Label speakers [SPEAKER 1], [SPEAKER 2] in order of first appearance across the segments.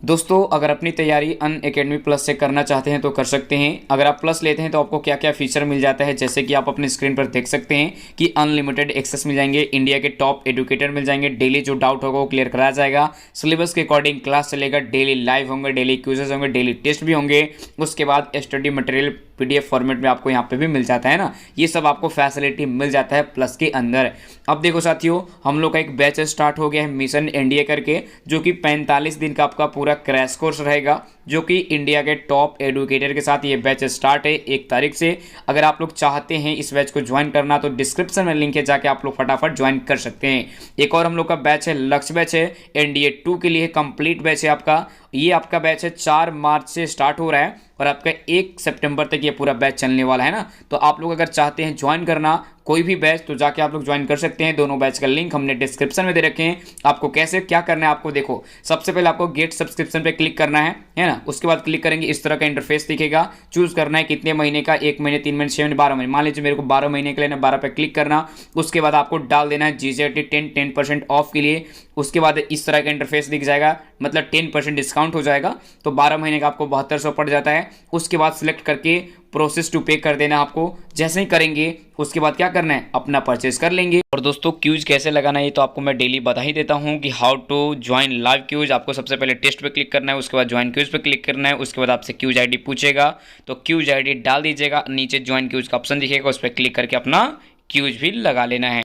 [SPEAKER 1] दोस्तों अगर अपनी तैयारी अन अकेडमी प्लस से करना चाहते हैं तो कर सकते हैं। अगर आप प्लस लेते हैं तो आपको क्या क्या फीचर मिल जाता है, जैसे कि आप अपने स्क्रीन पर देख सकते हैं कि अनलिमिटेड एक्सेस मिल जाएंगे, इंडिया के टॉप एजुकेटर मिल जाएंगे, डेली जो डाउट होगा वो क्लियर कराया जाएगा, सिलेबस के अकॉर्डिंग क्लास चलेगा, डेली लाइव होंगे, डेली क्विजेज होंगे, डेली टेस्ट भी होंगे। उसके बाद स्टडी मटेरियल पीडीएफ फॉर्मेट में आपको यहाँ पे भी मिल जाता है ना, ये सब आपको फैसिलिटी मिल जाता है प्लस के अंदर। अब देखो साथियों, हम लोग का एक बैच स्टार्ट हो गया है मिशन एनडीए करके, जो कि 45 दिन का आपका पूरा क्रैश कोर्स रहेगा, जो कि इंडिया के टॉप एडुकेटर के साथ ये बैच स्टार्ट है 1 तारीख से। अगर आप लोग चाहते हैं इस बैच को ज्वाइन करना तो डिस्क्रिप्शन में लिंक है, जाके आप लोग फटाफट ज्वाइन कर सकते हैं। एक और हम लोग का बैच है, लक्ष्य बैच है, एनडीए 2 के लिए कंप्लीट बैच है आपका। ये आपका बैच है 4 मार्च से स्टार्ट हो रहा है और आपका 1 सितंबर तक ये पूरा बैच चलने वाला है ना। तो आप लोग अगर चाहते हैं ज्वाइन करना कोई भी बैच तो जाके आप लोग ज्वाइन कर सकते हैं। दोनों बैच का लिंक हमने डिस्क्रिप्शन में दे रखे हैं। आपको कैसे क्या करना है, आपको देखो, सबसे पहले आपको गेट सब्सक्रिप्शन पे क्लिक करना है ना। उसके बाद क्लिक करेंगे, इस तरह का इंटरफेस दिखेगा। चूज करना है कितने महीने का, 1 महीने, 3 महीने, 6 महीने, 12 महीने। मान लीजिए मेरे को 12 महीने के लिए 12 पे क्लिक करना। उसके बाद आपको डाल देना है जीजेटी 10% ऑफ के लिए। उसके बाद इस तरह का इंटरफेस दिख जाएगा, मतलब 10% डिस्काउंट हो जाएगा, तो 12 महीने का आपको 7200 पड़ जाता है। उसके बाद सिलेक्ट करके प्रोसेस टू पे कर देना आपको। जैसे ही करेंगे उसके बाद क्या करना है, अपना परचेज कर लेंगे। और दोस्तों क्यूज कैसे लगाना है ये तो आपको मैं डेली बता ही देता हूँ कि how to join live cues. आपको सबसे पहले टेस्ट पे क्लिक करना है, उसके बाद ज्वाइन क्यूज पे क्लिक करना है। उसके बाद आपसे क्यूज आईडी पूछेगा तो क्यूज आईडी डाल दीजिएगा, नीचे ज्वाइन क्यूज का ऑप्शन दिखेगा, उस पर क्लिक करके अपना क्यूज भी लगा लेना है।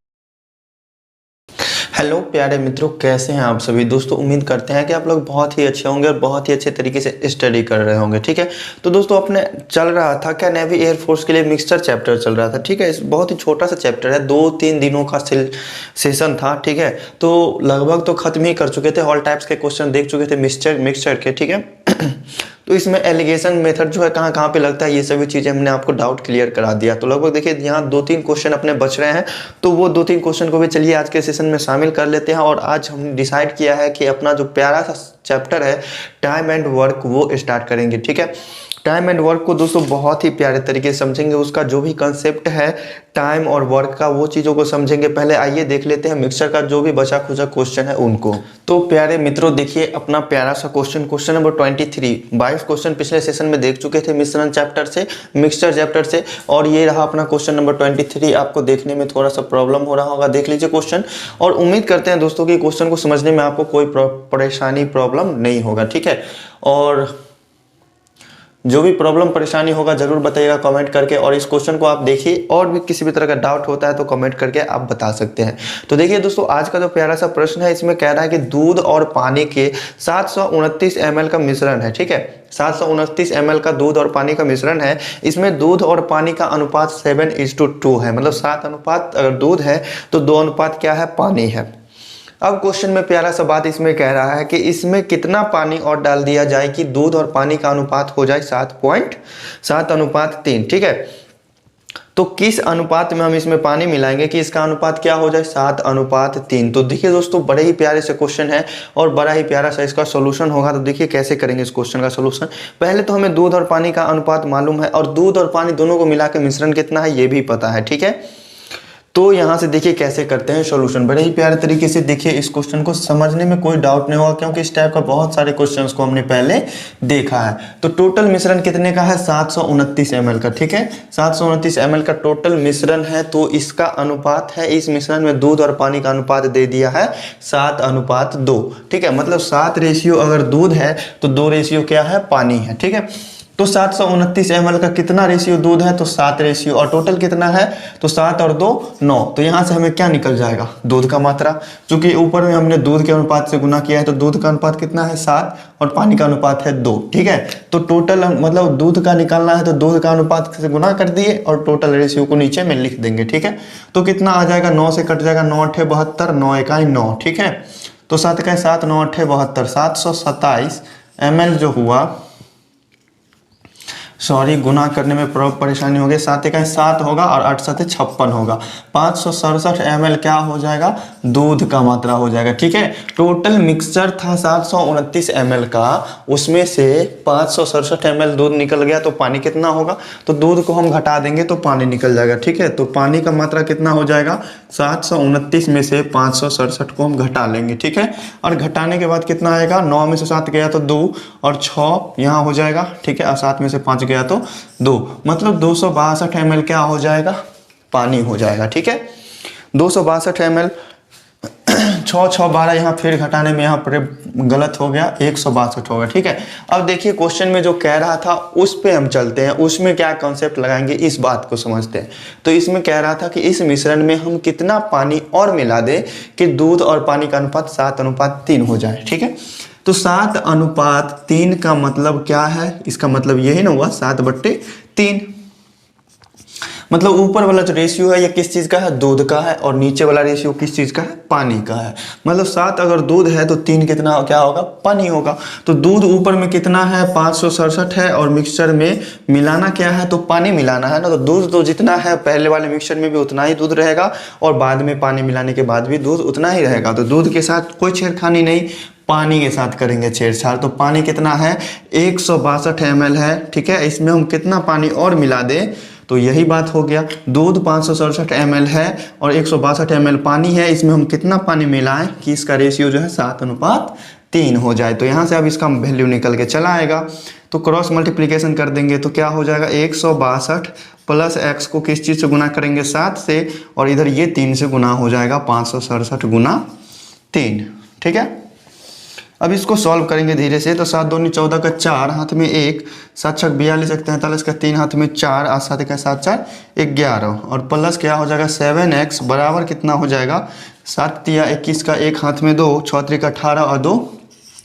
[SPEAKER 2] हेलो प्यारे मित्रों, कैसे हैं आप सभी। दोस्तों उम्मीद करते हैं कि आप लोग बहुत ही अच्छे होंगे और बहुत ही अच्छे तरीके से स्टडी कर रहे होंगे। ठीक है, तो दोस्तों अपने चल रहा था क्या, नेवी एयरफोर्स के लिए मिक्सचर चैप्टर चल रहा था। ठीक है, इस बहुत ही छोटा सा चैप्टर है, 2-3 दिनों का सेशन था। ठीक है, तो लगभग तो खत्म ही कर चुके थे, ऑल टाइप्स के क्वेश्चन देख चुके थे मिक्सचर के। ठीक है तो इसमें एलिगेशन मेथड जो है कहाँ कहाँ पे लगता है, ये सभी चीज़ें हमने आपको डाउट क्लियर करा दिया। तो लगभग देखिए यहाँ 2-3 क्वेश्चन अपने बच रहे हैं, तो वो 2-3 क्वेश्चन को भी चलिए आज के सेशन में शामिल कर लेते हैं। और आज हमने डिसाइड किया है कि अपना जो प्यारा सा चैप्टर है टाइम एंड वर्क वो स्टार्ट करेंगे। ठीक है, टाइम एंड वर्क को दोस्तों बहुत ही प्यारे तरीके से समझेंगे, उसका जो भी कंसेप्ट है टाइम और वर्क का वो चीज़ों को समझेंगे। पहले आइए देख लेते हैं मिक्सचर का जो भी बचा खुचा क्वेश्चन है उनको। तो प्यारे मित्रों देखिए अपना प्यारा सा क्वेश्चन नंबर 23। 22 क्वेश्चन पिछले सेशन में देख चुके थे मिश्रण चैप्टर से, मिक्सचर चैप्टर से, और ये रहा अपना क्वेश्चन नंबर 23। आपको देखने में थोड़ा सा प्रॉब्लम हो रहा होगा, देख लीजिए क्वेश्चन, और उम्मीद करते हैं दोस्तों कि क्वेश्चन को समझने में आपको कोई परेशानी प्रॉब्लम नहीं होगा। ठीक है, और जो भी प्रॉब्लम परेशानी होगा जरूर बताइएगा कमेंट करके, और इस क्वेश्चन को आप देखिए, और भी किसी भी तरह का डाउट होता है तो कमेंट करके आप बता सकते हैं। तो देखिए दोस्तों आज का जो प्यारा सा प्रश्न है, इसमें कह रहा है कि दूध और पानी के 729 ml का मिश्रण है। ठीक है, 729 ml का दूध और पानी का मिश्रण है। इसमें दूध और पानी का अनुपात 7:2 है, मतलब 7 अनुपात अगर दूध है तो 2 अनुपात क्या है, पानी है। अब क्वेश्चन में प्यारा सा बात इसमें कह रहा है कि इसमें कितना पानी और डाल दिया जाए कि दूध और पानी का अनुपात हो जाए 7:3। ठीक है, तो किस अनुपात में हम इसमें पानी मिलाएंगे कि इसका अनुपात क्या हो जाए, 7:3। तो देखिए दोस्तों बड़े ही प्यारे से क्वेश्चन है और बड़ा ही प्यारा सा इसका सोल्यूशन होगा। तो देखिए कैसे करेंगे इस क्वेश्चन का सोल्यूशन। पहले तो हमें दूध और पानी का अनुपात मालूम है, और दूध और पानी दोनों को मिला के मिश्रण कितना है ये भी पता है। ठीक है, तो यहाँ से देखिए कैसे करते हैं सॉल्यूशन, बड़े ही प्यारे तरीके से। देखिए इस क्वेश्चन को समझने में कोई डाउट नहीं होगा, क्योंकि इस टाइप का बहुत सारे क्वेश्चंस को हमने पहले देखा है। तो टोटल मिश्रण कितने का है, 729 ml का। ठीक है, 729 ml का टोटल मिश्रण है, तो इसका अनुपात है, इस मिश्रण में दूध और पानी का अनुपात दे दिया है 7:2। ठीक है, मतलब 7 रेशियो अगर दूध है तो 2 रेशियो क्या है, पानी है। ठीक है, तो 729 ml का कितना रेशियो दूध है, तो 7 रेशियो, और टोटल कितना है, तो 7 और 2 9। तो यहाँ से हमें क्या निकल जाएगा, दूध का मात्रा। चूंकि ऊपर में हमने दूध के अनुपात से गुना किया है तो दूध का अनुपात कितना है, 7, और पानी का अनुपात है 2। ठीक है, तो टोटल मतलब दूध का निकालना है तो दूध का अनुपात से गुना कर दिए और टोटल रेशियो को नीचे में लिख देंगे। ठीक है, तो कितना आ जाएगा, 9 से कट जाएगा, 9 8 72, 9 1 9। ठीक है, तो 7 का 7, 9 8 72, 727 ml जो हुआ, सॉरी गुना करने में परेशानी होगी, 7 का 7 होगा और 8 7 56 होगा, 567 ml क्या हो जाएगा, दूध का मात्रा हो जाएगा। ठीक है, टोटल मिक्सचर था 729 ml का, उसमें से 567 ml दूध निकल गया, तो पानी कितना होगा? तो दूध को हम घटा देंगे तो पानी निकल जाएगा। ठीक है, तो पानी का मात्रा कितना हो जाएगा? 729 में से 567 को हम घटा लेंगे। ठीक है, और घटाने के बाद कितना आएगा? 9 में से 7 गया तो 2 और 6 यहाँ हो जाएगा। ठीक है, और 7 में से 5 गया तो 2, मतलब 262 ml क्या हो जाएगा? पानी हो जाएगा। ठीक है, 262 ml 6 6 12, यहाँ फिर घटाने में यहाँ पर गलत हो गया, 162 होगा। ठीक है, अब देखिए क्वेश्चन में जो कह रहा था उस पे हम चलते हैं, उसमें क्या कॉन्सेप्ट लगाएंगे इस बात को समझते हैं। तो इसमें कह रहा था कि इस मिश्रण में हम कितना पानी और मिला दें कि दूध और पानी का अनुपात 7:3 हो जाए। ठीक है, तो 7:3 का मतलब क्या है? इसका मतलब यही ना हुआ, 7/3। मतलब ऊपर वाला जो रेशियो है ये किस चीज़ का है? दूध का है, और नीचे वाला रेशियो किस चीज़ का है? पानी का है। मतलब 7 अगर दूध है तो 3 कितना क्या होगा? पानी होगा। तो दूध ऊपर में कितना है? 567 है, और मिक्सचर में मिलाना क्या है? तो पानी मिलाना है ना। तो दूध तो जितना है पहले वाले मिक्सचर में भी उतना ही दूध रहेगा, और बाद में पानी मिलाने के बाद भी दूध उतना ही रहेगा। तो दूध के साथ कोई छेड़खानी नहीं, पानी के साथ करेंगे छेड़छाड़। तो पानी कितना है? 162 ml है। ठीक है, इसमें हम कितना पानी और मिला दें? तो यही बात हो गया, दूध 567 ml है और 162 ml पानी है, इसमें हम कितना पानी मिलाएं कि इसका रेशियो जो है 7:3 हो जाए। तो यहाँ से अब इसका वैल्यू निकल के चला आएगा, तो क्रॉस मल्टीप्लिकेशन कर देंगे तो क्या हो जाएगा? 162 प्लस x को किस चीज़ से गुना करेंगे? 7 से, और इधर ये 3 से गुना हो जाएगा, 567 गुना 3। ठीक है, अब इसको सॉल्व करेंगे धीरे से। तो 7 दूनी 14 का 4, हाथ में 1, 7 छक 42, 43 का 3, हाथ में 4, और 7 का 7 4 11, और प्लस क्या हो जाएगा? 7x बराबर कितना हो जाएगा? 7 तिया 21 का 1, हाथ में 2, 6 3 का 18 और 2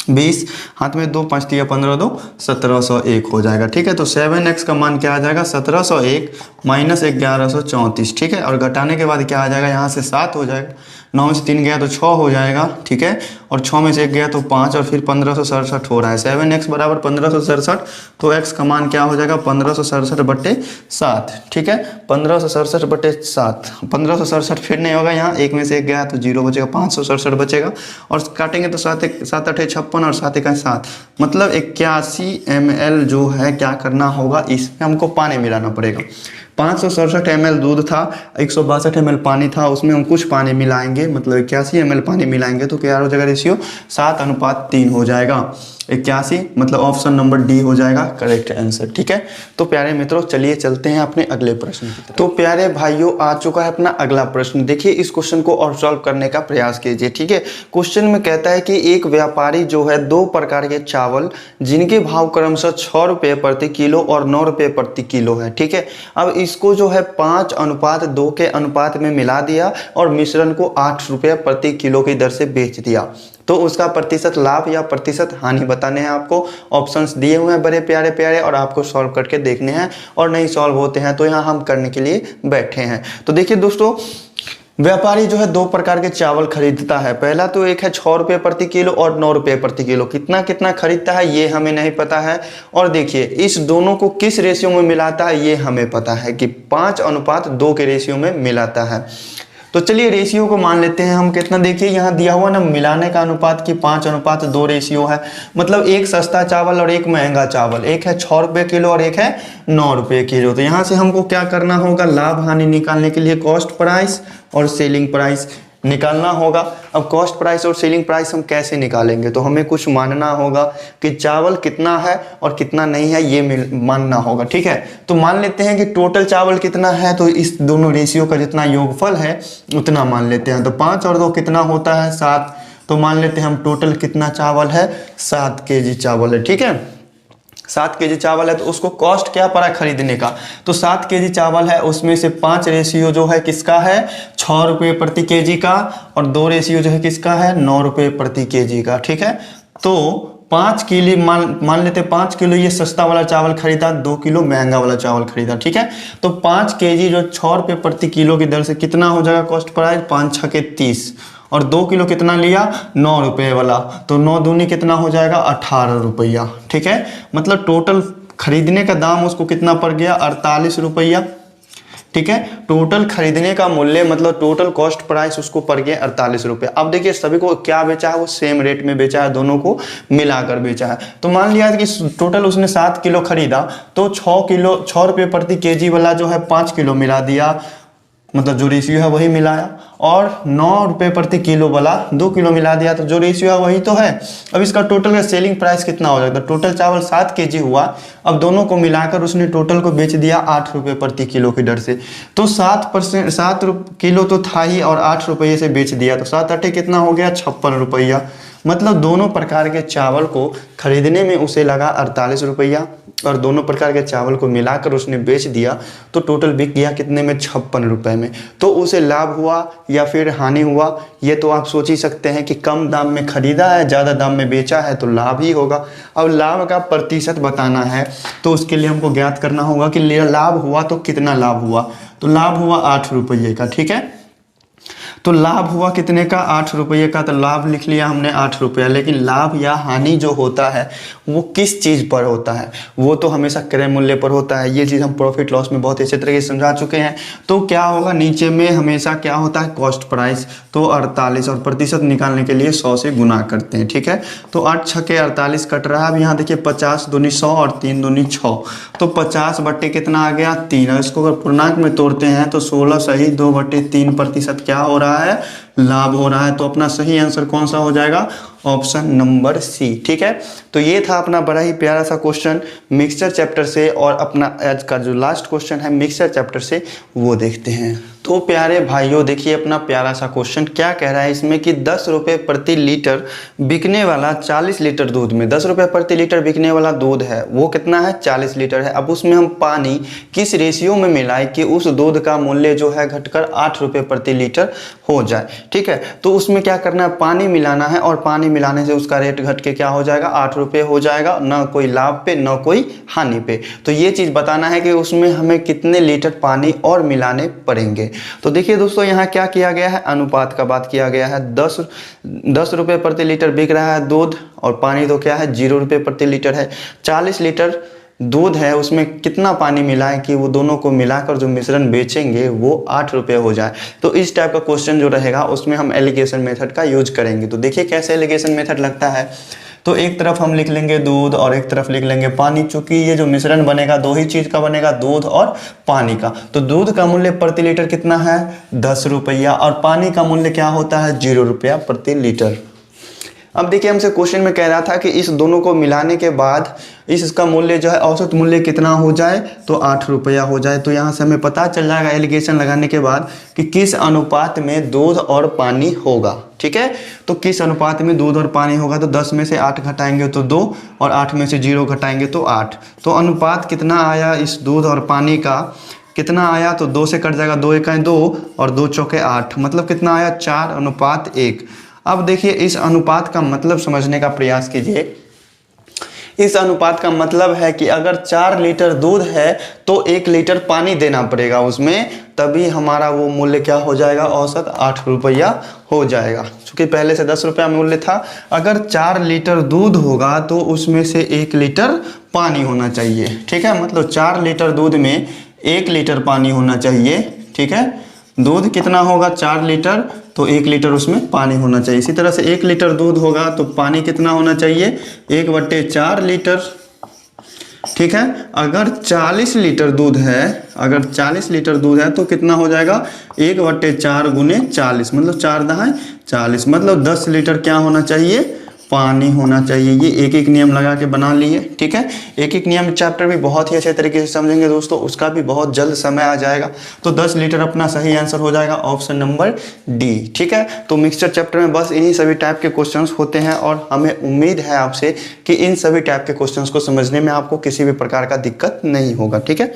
[SPEAKER 2] 20, हाथ में 2, 5 तिया 15, 2 1701 हो जाएगा। ठीक है, तो 7x का मान क्या आ जाएगा? 1701 माइनस 1134। ठीक है, और घटाने के बाद क्या आ जाएगा? यहाँ से 7 हो जाएगा, 9 में से 3 गया तो 6 हो जाएगा। ठीक है, और 6 में से 1 गया तो 5, और फिर 1567 हो रहा है। 7x बराबर 1567, तो x का मान क्या हो जाएगा? 1567/7। ठीक है, 1567/7, 1567 फिर नहीं होगा, यहाँ 1 में से 1 गया तो 0 बचेगा, 567 बचेगा, और काटेंगे तो 7 7 8 56 और 7 1 7, मतलब 81 ml जो है क्या करना होगा? इसमें हमको पानी मिलाना पड़ेगा। 567 ml दूध था, 162 ml पानी था, उसमें हम कुछ पानी मिलाएंगे, मतलब 81 ml पानी मिलाएंगे तो क्या हो जाएगा? रेशियो 7:3 हो जाएगा। 81 मतलब ऑप्शन नंबर डी हो जाएगा करेक्ट आंसर। ठीक है, तो प्यारे मित्रों चलिए चलते हैं अपने अगले प्रश्न की तरफ। तो प्यारे भाइयों आ चुका है अपना अगला प्रश्न। देखिए इस क्वेश्चन को और सॉल्व करने का प्रयास कीजिए। ठीक है, क्वेश्चन में कहता है कि एक व्यापारी जो है 2 प्रकार के चावल जिनके भाव क्रमशः 6 रुपये प्रति किलो और 9 रुपये प्रति किलो है। ठीक है, अब इसको जो है 5:2 के अनुपात में मिला दिया और मिश्रण को 8 रुपये प्रति किलो की दर से बेच दिया, तो उसका प्रतिशत लाभ या प्रतिशत हानि बताने हैं आपको। ऑप्शंस दिए हुए हैं बड़े प्यारे प्यारे, और आपको सॉल्व करके देखने हैं, और नहीं सॉल्व होते हैं तो यहाँ हम करने के लिए बैठे हैं। तो देखिए दोस्तों, व्यापारी जो है 2 प्रकार के चावल खरीदता है। पहला तो एक है 6 रुपये प्रति किलो और 9 रुपये प्रति किलो। कितना कितना खरीदता है ये हमें नहीं पता है, और देखिए इस दोनों को किस रेशियो में मिलाता है ये हमें पता है कि 5:2 के रेशियो में मिलाता है। तो चलिए रेशियो को मान लेते हैं हम कितना। देखिए यहाँ दिया हुआ ना मिलाने का अनुपात की 5:2 रेशियो है, मतलब एक सस्ता चावल और एक महंगा चावल, एक है 6 रुपये किलो और एक है 9 रुपये किलो। तो यहाँ से हमको क्या करना होगा? लाभ हानि निकालने के लिए कॉस्ट प्राइस और सेलिंग प्राइस निकालना होगा। अब कॉस्ट प्राइस और सेलिंग प्राइस हम कैसे निकालेंगे? तो हमें कुछ मानना होगा कि चावल कितना है और कितना नहीं है, ये मानना होगा। ठीक है, तो मान लेते हैं कि टोटल चावल कितना है, तो इस दोनों रेशियो का जितना योगफल है उतना मान लेते हैं। तो 5 और 2 कितना होता है? 7। तो मान लेते हैं हम टोटल कितना चावल है? 7 kg चावल है। ठीक है, 7 kg चावल है, तो उसको कॉस्ट क्या पड़ा खरीदने का? तो 7 kg चावल है, उसमें से 5 रेशियो जो है किसका है? 6 रुपये प्रति kg का, और 2 रेशियो जो है किसका है? 9 रुपये प्रति kg का। ठीक है, तो 5 किलो मान लेते 5 किलो ये सस्ता वाला चावल खरीदा, 2 किलो महंगा वाला चावल खरीदा। ठीक है, तो 5 kg जो 6 रुपये प्रति किलो की दर से कितना हो जाएगा कॉस्ट प्राइस? 5 6 के 30, और 2 किलो कितना लिया? 9 रुपये वाला, तो 9 दूनी कितना हो जाएगा? 18 रुपया। ठीक है, मतलब टोटल खरीदने का दाम उसको कितना पड़ गया? 48 रुपया। ठीक है। टोटल खरीदने का मूल्य मतलब टोटल कॉस्ट प्राइस उसको पड़ गया 48 रुपये। अब देखिए सभी को क्या बेचा है, वो सेम रेट में बेचा है, दोनों को मिलाकर बेचा है। तो मान लिया कि टोटल उसने 7 किलो खरीदा तो 6 रुपये प्रति केजी वाला जो है 5 किलो मिला दिया, मतलब जो रेशियो है वही मिलाया, और 9 रुपये प्रति किलो वाला 2 किलो मिला दिया, तो जो रेशियो है वही तो है। अब इसका टोटल का सेलिंग प्राइस कितना हो जाएगा, टोटल चावल 7 केजी हुआ, अब दोनों को मिलाकर उसने टोटल को बेच दिया 8 रुपये प्रति किलो की दर से। तो 7 किलो तो था ही और 8 रुपये से बेच दिया, तो 7 8 कितना हो गया 56 रुपया। मतलब दोनों प्रकार के चावल को खरीदने में उसे लगा 48 रुपया, और दोनों प्रकार के चावल को मिलाकर उसने बेच दिया तो टोटल बिक गया कितने में, 56 रुपये में। तो उसे लाभ हुआ या फिर हानि हुआ, ये तो आप सोच ही सकते हैं कि कम दाम में खरीदा है, ज़्यादा दाम में बेचा है तो लाभ ही होगा। अब लाभ का प्रतिशत बताना है तो उसके लिए हमको ज्ञात करना होगा कि लाभ हुआ तो कितना लाभ हुआ। तो लाभ हुआ 8 रुपये का, ठीक है। तो लाभ हुआ कितने का, 8 रुपये का। तो लाभ लिख लिया हमने 8 रुपया, लेकिन लाभ या हानि जो होता है वो किस चीज़ पर होता है, वो तो हमेशा क्रय मूल्य पर होता है। ये चीज़ हम प्रॉफिट लॉस में बहुत अच्छे तरीके से समझा चुके हैं। तो क्या होगा, नीचे में हमेशा क्या होता है, कॉस्ट प्राइस, तो 48, और प्रतिशत निकालने के लिए 100 से गुना करते हैं, ठीक है। तो 8 छके 48 कट रहा है। अब यहाँ देखिए 50 दूनी 100 और 3 दूनी 6, तो 50 बट्टे कितना आ गया 3। इसको अगर पूर्णांक में तोड़ते हैं तो 16 सही 2/3 प्रतिशत क्या हो रहा है, लाभ हो रहा है। तो अपना सही आंसर कौन सा हो जाएगा, ऑप्शन नंबर सी, ठीक है। तो ये था अपना बड़ा ही प्यारा सा क्वेश्चन मिक्सचर चैप्टर से, और अपना आज का जो लास्ट क्वेश्चन है मिक्सचर चैप्टर से वो देखते हैं। तो प्यारे भाइयों देखिए अपना प्यारा सा क्वेश्चन क्या कह रहा है इसमें कि 10 रुपये प्रति लीटर बिकने वाला 40 लीटर दूध में, 10 रुपये प्रति लीटर बिकने वाला दूध है वो कितना है, 40 लीटर है। अब उसमें हम पानी किस रेशियो में मिलाएं कि उस दूध का मूल्य जो है घटकर 8 रुपये प्रति लीटर हो जाए, ठीक है। तो उसमें क्या करना है, पानी मिलाना है, और पानी मिलाने से उसका रेट घट के क्या हो जाएगा, 8 रुपये हो जाएगा, ना कोई लाभ पे ना कोई हानि पे। तो ये चीज़ बताना है कि उसमें हमें कितने लीटर पानी और मिलाने पड़ेंगे। तो देखिए दोस्तों यहाँ क्या किया गया है, अनुपात का बात किया गया है। 10 रुपये प्रति लीटर बिक रहा है दूध, और पानी तो क्या है 0 रुपये प्रति लीटर है। 40 लीटर दूध है, उसमें कितना पानी मिलाएं कि वो दोनों को मिलाकर जो मिश्रण बेचेंगे वो 8 रुपये हो जाए। तो इस टाइप का क्वेश्चन जो रहेगा उसमें हम एलिगेशन मेथड का यूज करेंगे। तो देखिए कैसे एलिगेशन मेथड लगता है। तो एक तरफ हम लिख लेंगे दूध और एक तरफ लिख लेंगे पानी, चूंकि ये जो मिश्रण बनेगा दो ही चीज का बनेगा, दूध और पानी का। तो दूध का मूल्य प्रति लीटर कितना है 10 रुपया, और पानी का मूल्य क्या होता है 0 रुपया प्रति लीटर। अब देखिए हमसे क्वेश्चन में कह रहा था कि इस दोनों को मिलाने के बाद इसका मूल्य जो है औसत मूल्य कितना हो जाए, तो 8 रुपया हो जाए। तो यहाँ से हमें पता चल जाएगा एलिगेशन लगाने के बाद कि किस अनुपात में दूध और पानी होगा, ठीक है। तो किस अनुपात में दूध और पानी होगा, तो 10 में से 8 घटाएंगे तो 2, और 8 में से 0 घटाएंगे तो 8। तो अनुपात कितना आया इस दूध और पानी का, कितना आया, तो 2 से कट जाएगा, 2 एकाएँ 2 और 2 चौके 8, मतलब कितना आया 4:1। अब देखिए इस अनुपात का मतलब समझने का प्रयास कीजिए। इस अनुपात का मतलब है कि अगर 4 लीटर दूध है तो 1 लीटर पानी देना पड़ेगा उसमें, तभी हमारा वो मूल्य क्या हो जाएगा, औसत 8 रुपया हो जाएगा। क्योंकि पहले से 10 रुपया मूल्य था। अगर 4 लीटर दूध होगा तो उसमें से 1 लीटर पानी होना चाहिए, ठीक है। मतलब 4 लीटर दूध में 1 लीटर पानी होना चाहिए, ठीक है। दूध कितना होगा 4 लीटर, तो 1 लीटर उसमें पानी होना चाहिए। इसी तरह से 1 लीटर दूध होगा तो पानी कितना होना चाहिए, 1/4 लीटर, ठीक है। अगर 40 लीटर दूध है, अगर 40 लीटर दूध है तो कितना हो जाएगा 1/4 गुने 40, मतलब 4 दहाई 40, मतलब 10 लीटर क्या होना चाहिए, पानी होना चाहिए। ये एक एक नियम लगा के बना लिए, ठीक है। एक एक नियम चैप्टर भी बहुत ही अच्छे तरीके से समझेंगे दोस्तों, उसका भी बहुत जल्द समय आ जाएगा। तो 10 लीटर अपना सही आंसर हो जाएगा ऑप्शन नंबर डी, ठीक है। तो मिक्सचर चैप्टर में बस इन्हीं सभी टाइप के क्वेश्चंस होते हैं, और हमें उम्मीद है आपसे कि इन सभी टाइप के क्वेश्चंस को समझने में आपको किसी भी प्रकार का दिक्कत नहीं होगा, ठीक है।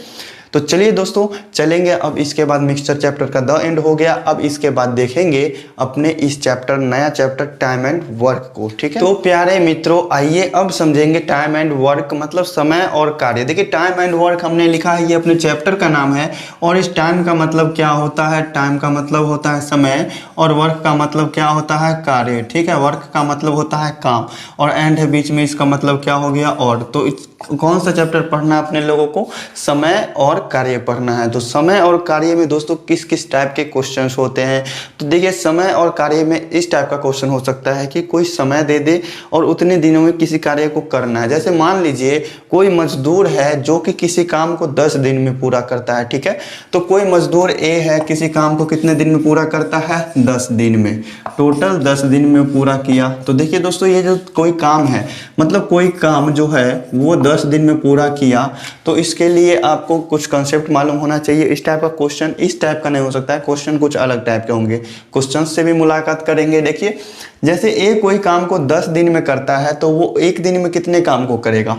[SPEAKER 2] तो चलिए दोस्तों चलेंगे अब, इसके बाद मिक्सचर चैप्टर का द एंड हो गया। अब इसके बाद देखेंगे अपने इस चैप्टर नया चैप्टर टाइम एंड वर्क को, ठीक है। तो प्यारे मित्रों आइए अब समझेंगे टाइम एंड वर्क मतलब समय और कार्य। देखिए टाइम एंड वर्क हमने लिखा है, ये अपने चैप्टर का नाम है, और इस टाइम का मतलब क्या होता है, टाइम का मतलब होता है समय, और वर्क का मतलब क्या होता है कार्य, ठीक है। वर्क का मतलब होता है काम, और एंड है बीच में, इसका मतलब क्या हो गया और। तो कौन सा चैप्टर पढ़ना अपने लोगों को, समय और और कार्य पढ़ना है। तो समय और कार्य में दोस्तों किस किस टाइप के क्वेश्चंस होते हैं, तो देखिए समय और कार्य में इस टाइप का क्वेश्चन हो सकता है कि कोई समय दे दे और उतने दिनों में किसी कार्य को करना है। जैसे मान लीजिए कोई मजदूर है जो कि किसी काम को 10 दिन में पूरा करता है, ठीक है। तो कोई मजदूर ए है, किसी काम को कितने दिन में पूरा करता है, 10 दिन में, टोटल 10 दिन में पूरा किया। तो देखिए दोस्तों ये जो कोई काम है, मतलब कोई काम जो है वो 10 दिन में पूरा किया, तो इसके लिए आपको कुछ कंसेप्ट मालूम होना चाहिए। इस टाइप का क्वेश्चन इस टाइप का नहीं हो सकता है, क्वेश्चन कुछ अलग टाइप के होंगे। क्वेश्चन से भी मुलाकात करेंगे। देखिए जैसे ए कोई काम को 10 दिन में करता है तो वो एक दिन में कितने काम को करेगा।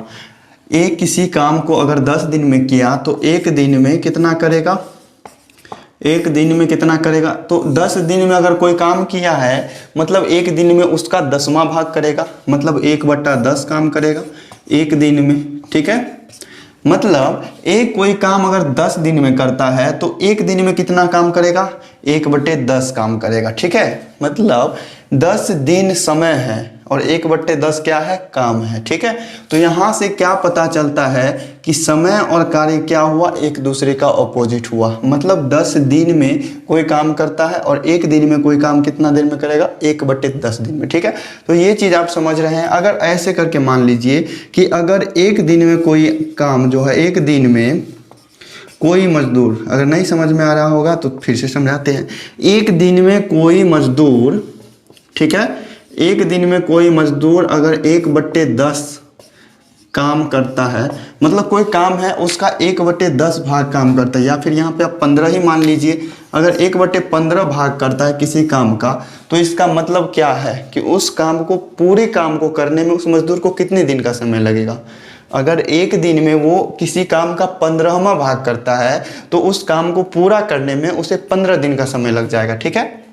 [SPEAKER 2] ए किसी काम को अगर 10 दिन में किया तो एक दिन में कितना करेगा, एक दिन में कितना करेगा। तो 10 दिन में अगर कोई काम किया है मतलब एक दिन में उसका 10वां भाग करेगा, मतलब 1/10 काम करेगा एक दिन में, ठीक है। मतलब एक कोई काम अगर 10 दिन में करता है तो एक दिन में कितना काम करेगा, 1/10 काम करेगा, ठीक है। मतलब 10 दिन समय है और 1/10 क्या है, काम है, ठीक है। तो यहाँ से क्या पता चलता है कि समय और कार्य क्या हुआ, एक दूसरे का ऑपोजिट हुआ। मतलब 10 दिन में कोई काम करता है और एक दिन में कोई काम कितना देर में करेगा, 1/10 दिन में, ठीक है। तो ये चीज़ आप समझ रहे हैं। अगर ऐसे करके मान लीजिए कि अगर एक दिन में कोई काम जो है, एक दिन में कोई मजदूर, अगर नहीं समझ में आ रहा होगा तो फिर से समझाते हैं। एक दिन में कोई मजदूर, ठीक है, एक दिन में कोई मजदूर अगर 1/10 काम करता है, मतलब कोई काम है उसका 1/10 भाग काम करता है, या फिर यहाँ पे आप 15 ही मान लीजिए। अगर 1/15 भाग करता है किसी काम का, तो इसका मतलब क्या है कि उस काम को, पूरे काम को करने में उस मजदूर को कितने दिन का समय लगेगा। अगर एक दिन में वो किसी काम का 15वां भाग करता है तो उस काम को पूरा करने में उसे 15 दिन का समय लग जाएगा, ठीक है।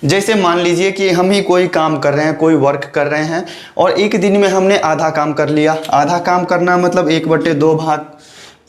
[SPEAKER 2] जैसे मान लीजिए कि हम ही कोई काम कर रहे हैं, कोई वर्क कर रहे हैं और एक दिन में हमने आधा काम कर लिया। आधा काम करना मतलब 1/2 भाग,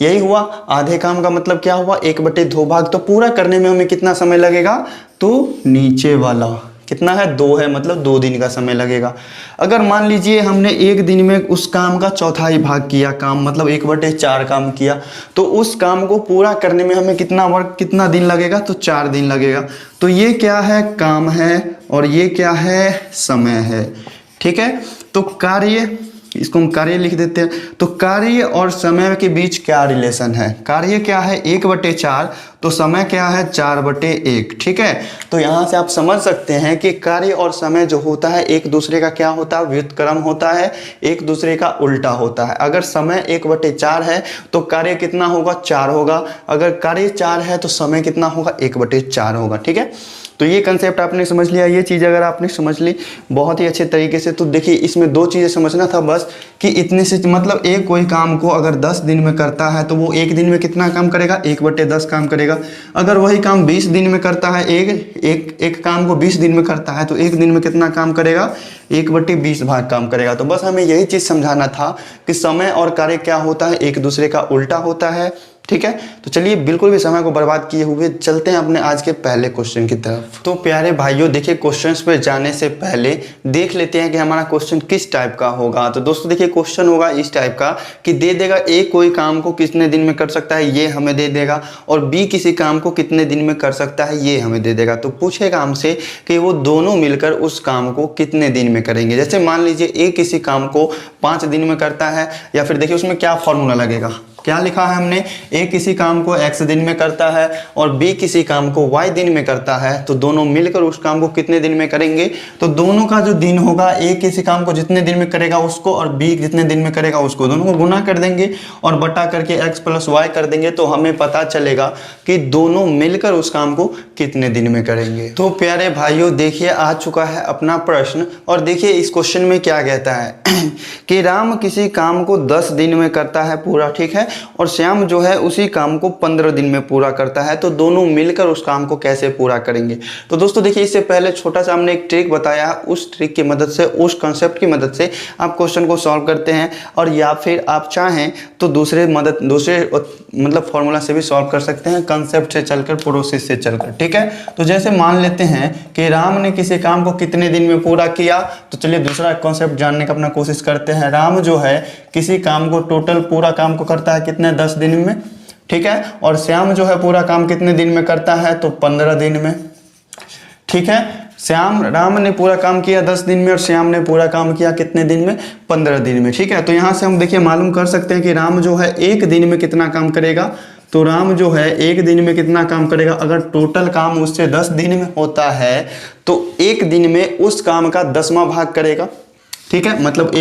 [SPEAKER 2] यही हुआ। आधे काम का मतलब क्या हुआ, 1/2 भाग। तो पूरा करने में हमें कितना समय लगेगा, तो नीचे वाला कितना है, 2 है, मतलब 2 दिन का समय लगेगा। अगर मान लीजिए हमने एक दिन में उस काम का चौथाई भाग किया काम, मतलब 1/4 काम किया, तो उस काम को पूरा करने में हमें कितना दिन लगेगा, तो 4 दिन लगेगा। तो ये क्या है, काम है, और ये क्या है, समय है, ठीक है। तो कार्य, इसको हम कार्य लिख देते हैं। तो कार्य और समय के बीच क्या रिलेशन है, कार्य क्या है 1/4, तो समय क्या है 4/1, ठीक है। तो यहाँ से आप समझ सकते हैं कि कार्य और समय जो होता है एक दूसरे का क्या होता है, व्युत्क्रम होता है, एक दूसरे का उल्टा होता है। अगर समय 1/4 है तो कार्य कितना होगा, 4 होगा। अगर कार्य 4 है तो समय कितना होगा, 1/4 होगा, ठीक है। तो ये कंसेप्ट आपने समझ लिया। ये चीज़ अगर आपने समझ ली बहुत ही अच्छे तरीके से, तो देखिए इसमें 2 चीज़ें समझना था बस, कि इतने से मतलब एक कोई काम को अगर 10 दिन में करता है तो वो एक दिन में कितना काम करेगा, 1/10 काम करेगा। अगर वही काम 20 दिन में करता है, एक काम को 20 दिन में करता है, तो एक दिन में कितना काम करेगा, 1/20 भाग काम करेगा। तो बस हमें यही चीज़ समझाना था कि समय और कार्य क्या होता है, एक दूसरे का उल्टा होता है, ठीक है। तो चलिए बिल्कुल भी समय को बर्बाद किए हुए चलते हैं अपने आज के पहले क्वेश्चन की तरफ। तो प्यारे भाइयों देखिए, क्वेश्चंस पे जाने से पहले देख लेते हैं कि हमारा क्वेश्चन किस टाइप का होगा। तो दोस्तों देखिए क्वेश्चन होगा इस टाइप का कि दे देगा ए कोई काम को कितने दिन में कर सकता है, ये हमें दे देगा, और बी किसी काम को कितने दिन में कर सकता है, ये हमें दे देगा। तो पूछेगा हमसे कि वो दोनों मिलकर उस काम को कितने दिन में करेंगे। जैसे मान लीजिए ए किसी काम को 5 दिन में करता है, या फिर देखिए उसमें क्या फॉर्मूला लगेगा, क्या लिखा है हमने, ए किसी काम को x दिन में करता है और बी किसी काम को y दिन में करता है, तो दोनों मिलकर उस काम को कितने दिन में करेंगे। तो दोनों का जो दिन होगा, ए किसी काम को जितने दिन में करेगा उसको और बी जितने दिन में करेगा उसको, दोनों को गुना कर देंगे और बटा करके x + y कर देंगे, तो हमें पता चलेगा कि दोनों मिलकर उस काम को कितने दिन में करेंगे। तो प्यारे भाइयों देखिए आ चुका है अपना प्रश्न, और देखिए इस क्वेश्चन में क्या कहता है कि राम किसी काम को 10 दिन में करता है पूरा, ठीक है, और श्याम जो है उसी काम को 15 दिन में पूरा करता है, तो दोनों मिलकर उस काम को कैसे पूरा करेंगे। तो दोस्तों देखिए इससे पहले छोटा सा हमने एक ट्रिक बताया, उस ट्रिक की मदद से, उस कंसेप्ट की मदद से आप क्वेश्चन को सॉल्व करते हैं, और या फिर आप चाहें तो दूसरे मतलब फॉर्मूला से भी सॉल्व कर सकते हैं, कंसेप्ट से चलकर, प्रोसेस से चलकर, ठीक है। तो जैसे मान लेते हैं कि राम ने किसी काम को कितने दिन में पूरा किया, तो चलिए दूसरा कॉन्सेप्ट जानने का अपना कोशिश करते हैं। राम जो है किसी काम को टोटल पूरा काम को करता है कितने, 10 दिन में, ठीक है। और श्याम जो है पूरा काम कितने दिन में करता है, तो 15 दिन में, ठीक है। राम ने पूरा काम किया 10 दिन में और श्याम ने पूरा काम किया कितने दिन में, 15 दिन में, ठीक है। तो यहाँ से हम देखिए मालूम कर सकते हैं कि राम जो है एक दिन में कितना काम करेगा, तो राम जो है एक दिन में कितना काम करेगा, अगर टोटल काम उससे 10 दिन में होता है तो एक दिन में उस काम का 10वां भाग करेगा, ठीक है। मतलब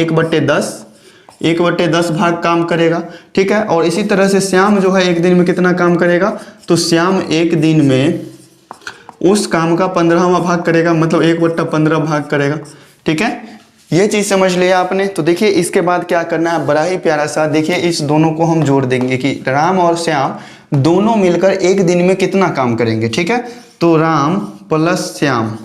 [SPEAKER 2] 1/10 भाग काम करेगा, ठीक है। और इसी तरह से श्याम जो है एक दिन में कितना काम करेगा, तो श्याम एक दिन में उस काम का 15वां भाग करेगा, मतलब 1/15 भाग करेगा, ठीक है। ये चीज समझ लिया आपने। तो देखिए इसके बाद क्या करना है, बड़ा ही प्यारा सा, देखिए इस दोनों को हम जोड़ देंगे कि राम और श्याम दोनों मिलकर एक दिन में कितना काम करेंगे, ठीक है। तो राम प्लस श्याम,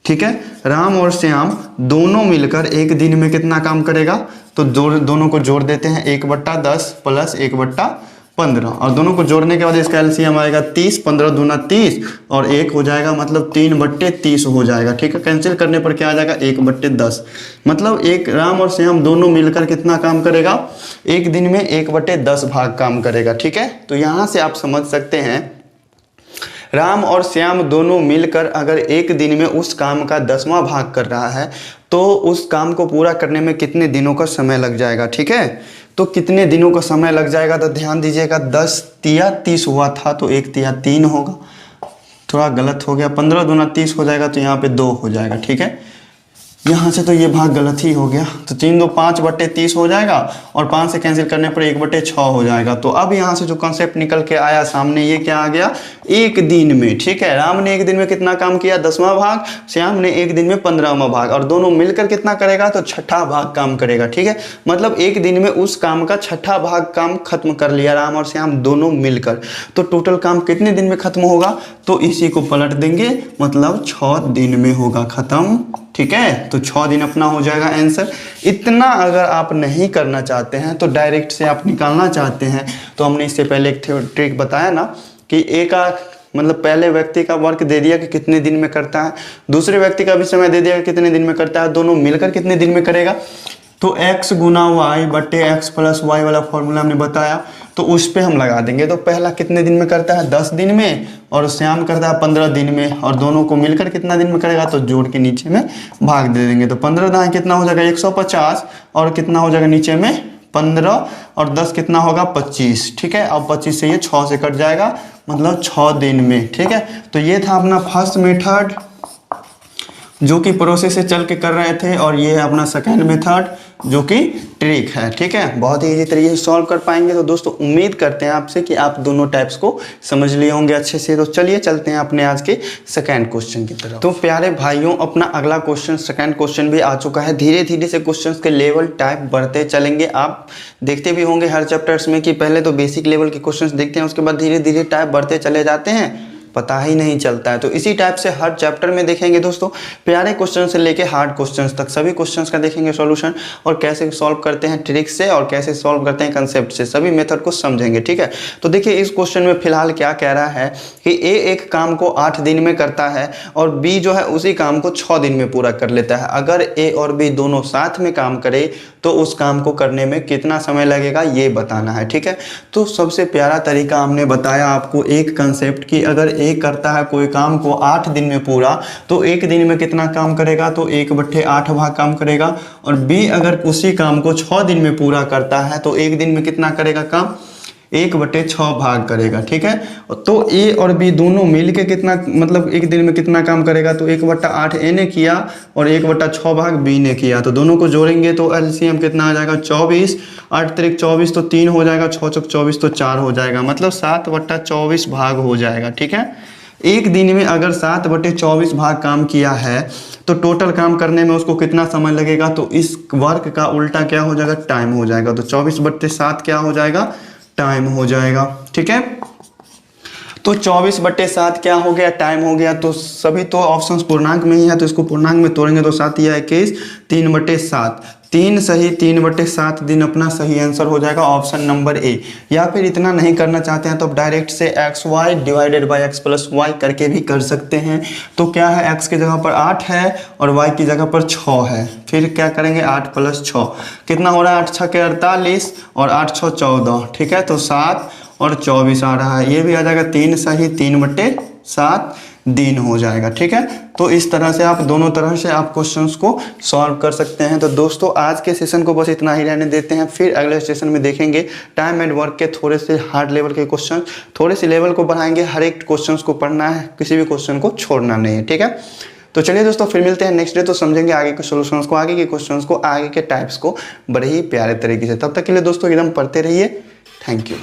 [SPEAKER 2] ठीक है, राम और श्याम दोनों मिलकर एक दिन में कितना काम करेगा, तो दोनों को जोड़ देते हैं, 1/10 प्लस 1/15 और दोनों को जोड़ने के बाद इसका एलसीएम आएगा 30, 15 दूना 30 और 1 हो जाएगा, मतलब 3/30 हो जाएगा, ठीक है। कैंसिल करने पर क्या आ जाएगा, 1/10, मतलब एक राम और श्याम दोनों मिलकर कितना काम करेगा, एक दिन में 1/10 भाग काम करेगा, ठीक है। तो यहाँ से आप समझ सकते हैं राम और श्याम दोनों मिलकर अगर एक दिन में उस काम का 10वां भाग कर रहा है तो उस काम को पूरा करने में कितने दिनों का समय लग जाएगा, ठीक है। तो कितने दिनों का समय लग जाएगा, तो ध्यान दीजिएगा 10 तिया 30 हुआ था तो 1 तिया 3 होगा, थोड़ा गलत हो गया, 15 दूना 30 हो जाएगा तो यहाँ पे 2 हो जाएगा, ठीक है। यहाँ से तो ये भाग गलत ही हो गया, तो 3 2 5/30 हो जाएगा और 5 से कैंसिल करने पर 1/6 हो जाएगा। तो अब यहाँ से जो कॉन्सेप्ट निकल के आया सामने, ये क्या आ गया, एक दिन में, ठीक है। राम ने एक दिन में कितना काम किया, 10वां भाग, श्याम ने एक दिन में 15वां भाग और दोनों मिलकर कितना करेगा, तो 6ठा भाग काम करेगा, ठीक है। मतलब एक दिन में उस काम का 6ठा भाग काम खत्म कर लिया राम और श्याम दोनों मिलकर। तो टोटल काम कितने दिन में खत्म होगा, तो इसी को पलट देंगे, मतलब 6 दिन में होगा खत्म, ठीक है। तो 6 दिन अपना हो जाएगा आंसर। इतना अगर आप नहीं करना चाहते हैं तो डायरेक्ट से आप निकालना चाहते हैं तो हमने इससे पहले एक ट्रिक बताया ना कि मतलब पहले व्यक्ति का वर्क दे दिया कि कितने दिन में करता है, दूसरे व्यक्ति का भी समय दे दिया कि कितने दिन में करता है, दोनों मिलकर कितने दिन में करेगा। तो x गुना y बटे x प्लस वाई वाला फॉर्मूला हमने बताया, तो उस पे हम लगा देंगे। तो पहला कितने दिन में करता है, 10 दिन में, और श्याम करता है 15 दिन में, और दोनों को मिलकर कितना दिन में करेगा, तो जोड़ के नीचे में भाग दे देंगे। तो 15 दाएं कितना हो जाएगा 150 और कितना हो जाएगा नीचे में 15 और 10 कितना होगा 25, ठीक है। अब 25 से ये 6 से कट जाएगा, मतलब 6 दिन में, ठीक है। तो ये था अपना फर्स्ट मेथड जो कि प्रोसेस से चल के कर रहे थे, और ये है अपना सेकेंड मेथड जो कि ट्रिक है, ठीक है। बहुत ही इजी तरीके से सॉल्व कर पाएंगे। तो दोस्तों उम्मीद करते हैं आपसे कि आप दोनों टाइप्स को समझ लिए होंगे अच्छे से। तो चलिए चलते हैं अपने आज के सेकंड क्वेश्चन की तरफ। तो प्यारे भाइयों, अपना अगला क्वेश्चन, सेकंड क्वेश्चन भी आ चुका है। धीरे धीरे से क्वेश्चंस के लेवल टाइप बढ़ते चलेंगे। आप देखते भी होंगे हर चैप्टर्स में कि पहले तो बेसिक लेवल के क्वेश्चंस देखते हैं, उसके बाद धीरे धीरे टाइप बढ़ते चले जाते हैं, पता ही नहीं चलता है। तो इसी टाइप से हर चैप्टर में देखेंगे दोस्तों, प्यारे क्वेश्चन से लेके हार्ड क्वेश्चंस तक सभी क्वेश्चंस का देखेंगे सॉल्यूशन, और कैसे सॉल्व करते हैं ट्रिक से और कैसे सॉल्व करते हैं कंसेप्ट से, सभी मेथड को समझेंगे, ठीक है। तो देखिए इस क्वेश्चन में फिलहाल क्या कह रहा है कि ए एक काम को 8 दिन में करता है और बी जो है उसी काम को 6 दिन में पूरा कर लेता है। अगर ए और बी दोनों साथ में काम करे तो उस काम को करने में कितना समय लगेगा ये बताना है, ठीक है। तो सबसे प्यारा तरीका हमने बताया आपको एक कंसेप्ट की, अगर ए करता है कोई काम को 8 दिन में पूरा तो एक दिन में कितना काम करेगा, तो 1/8 भाग काम करेगा। और बी अगर उसी काम को 6 दिन में पूरा करता है तो एक दिन में कितना करेगा काम, 1/6 भाग करेगा, ठीक है। तो ए और बी दोनों मिल के कितना, मतलब एक दिन में कितना काम करेगा, तो 1/8 ए ने किया और 1/6 भाग बी ने किया। तो दोनों को जोड़ेंगे तो एलसीएम कितना आ जाएगा 24, 8 त्रिक 24 तो 3 हो जाएगा, 6 चौक 24 तो 4 हो जाएगा, मतलब 7/24 भाग हो जाएगा, ठीक है। एक दिन में अगर 7/24 भाग काम किया है तो टोटल काम करने में उसको कितना समय लगेगा, तो इस वर्क का उल्टा क्या हो जाएगा, टाइम हो जाएगा। तो 24/7 क्या हो जाएगा, टाइम हो जाएगा, ठीक है। तो 24/7 क्या हो गया, टाइम हो गया। तो सभी तो ऑप्शंस पूर्णांक में ही है तो इसको पूर्णांक में तोड़ेंगे तो 7 या 21, 3/7, 3 सही 3/7 दिन अपना सही आंसर हो जाएगा ऑप्शन नंबर ए। या फिर इतना नहीं करना चाहते हैं तो आप डायरेक्ट से XY divided by x plus Y करके भी कर सकते हैं। तो क्या है, x की जगह पर 8 है और y की जगह पर 6 है, फिर क्या करेंगे 8 + 6 कितना हो रहा है, 8 × 6 = 48 और 8 × 6 = 14, ठीक है। तो 7 और 24 आ रहा है, ये भी आ जाएगा 3 सही 3/7 दिन हो जाएगा। ठीक है, तो इस तरह से आप दोनों तरह से आप क्वेश्चंस को सॉल्व कर सकते हैं। तो दोस्तों आज के सेशन को बस इतना ही रहने देते हैं, फिर अगले सेशन में देखेंगे टाइम एंड वर्क के थोड़े से हार्ड लेवल के क्वेश्चन, थोड़े से लेवल को बढ़ाएंगे, हर एक क्वेश्चन को पढ़ना है, किसी भी क्वेश्चन को छोड़ना नहीं है। ठीक है, तो चलिए दोस्तों फिर मिलते हैं नेक्स्ट डे, तो समझेंगे आगे के सॉल्यूशंस को, आगे के क्वेश्चंस को, आगे के टाइप्स को बड़े ही प्यारे तरीके से। तब तक के लिए दोस्तों एकदम पढ़ते रहिए। Thank you.